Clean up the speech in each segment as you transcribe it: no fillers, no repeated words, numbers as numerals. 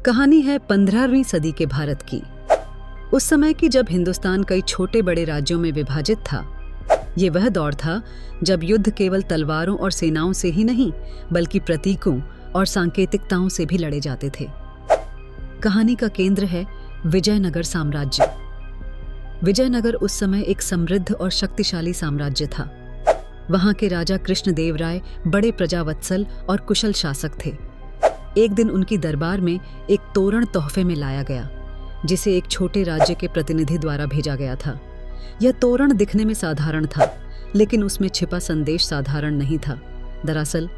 कहानी है 15वीं सदी के भारत की। उस समय की जब हिंदुस्तान कई छोटे बड़े राज्यों में विभाजित था। ये वह दौर था जब युद्ध केवल तलवारों और सेनाओं से ही नहीं बल्कि प्रतीकों और सांकेतिकताओं से भी लड़े जाते थे। कहानी का केंद्र है विजयनगर साम्राज्य। विजयनगर उस समय एक समृद्ध और शक्तिशाली साम्राज्य था। वहां के राजा कृष्णदेवराय बड़े प्रजावत्सल और कुशल शासक थे। एक दिन उनकी दरबार में एक तोरण तोहफे में लाया गया, जिसे एक छोटे राज्य के प्रतिनिधि द्वारा भेजा गया था। यह तोरण दिखने में साधारण था, लेकिन उसमें छिपा संदेश साधारण नहीं था। दरअसल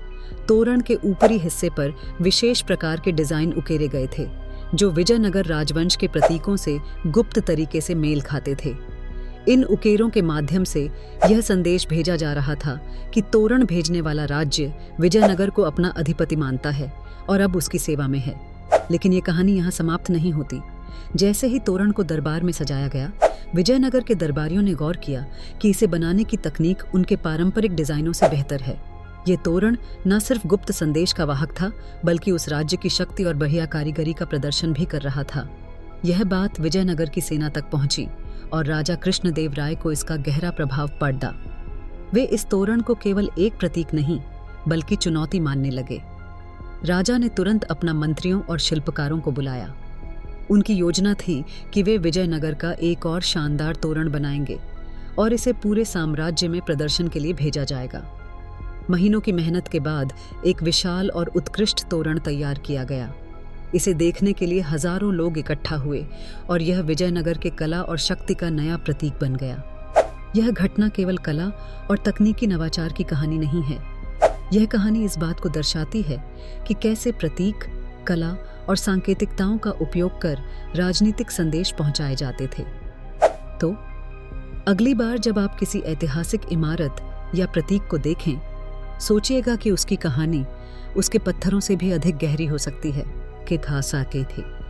तोरण के ऊपरी हिस्से पर विशेष प्रकार के डिजाइन उकेरे गए थे, जो विजयनगर राजवंश के प्रतीकों से गुप्त तरीके से मेल खाते थे। इन उकेरों के माध्यम से यह संदेश भेजा जा रहा था कि तोरण भेजने वाला राज्य विजयनगर को अपना अधिपति मानता है और अब उसकी सेवा में है। लेकिन ये कहानी यहाँ समाप्त नहीं होती। जैसे ही तोरण को दरबार में सजाया गया, विजयनगर के दरबारियों ने गौर किया कि इसे बनाने की तकनीक उनके पारंपरिक डिजाइनों से बेहतर है। ये तोरण न सिर्फ गुप्त संदेश का वाहक था, बल्कि उस राज्य की शक्ति और बढ़िया कारीगरी का प्रदर्शन भी कर रहा था। यह बात विजयनगर की सेना तक पहुंची और राजा कृष्णदेवराय को इसका गहरा प्रभाव पड़ा। वे इस तोरण को केवल एक प्रतीक नहीं, बल्कि चुनौती मानने लगे। राजा ने तुरंत अपना मंत्रियों और शिल्पकारों को बुलाया। उनकी योजना थी कि वे विजयनगर का एक और शानदार तोरण बनाएंगे और इसे पूरे साम्राज्य में प्रदर्शन के लिए भेजा जाएगा। महीनों की मेहनत के बाद एक विशाल और उत्कृष्ट तोरण तैयार किया गया। इसे देखने के लिए हजारों लोग इकट्ठा हुए और यह विजयनगर के कला और शक्ति का नया प्रतीक बन गया। यह घटना केवल कला और तकनीकी नवाचार की कहानी नहीं है। यह कहानी इस बात को दर्शाती है कि कैसे प्रतीक, कला और सांकेतिकताओं का उपयोग कर राजनीतिक संदेश पहुंचाए जाते थे। तो अगली बार जब आप किसी ऐतिहासिक इमारत या प्रतीक को देखें, सोचिएगा कि उसकी कहानी उसके पत्थरों से भी अधिक गहरी हो सकती है। कि था साके थे।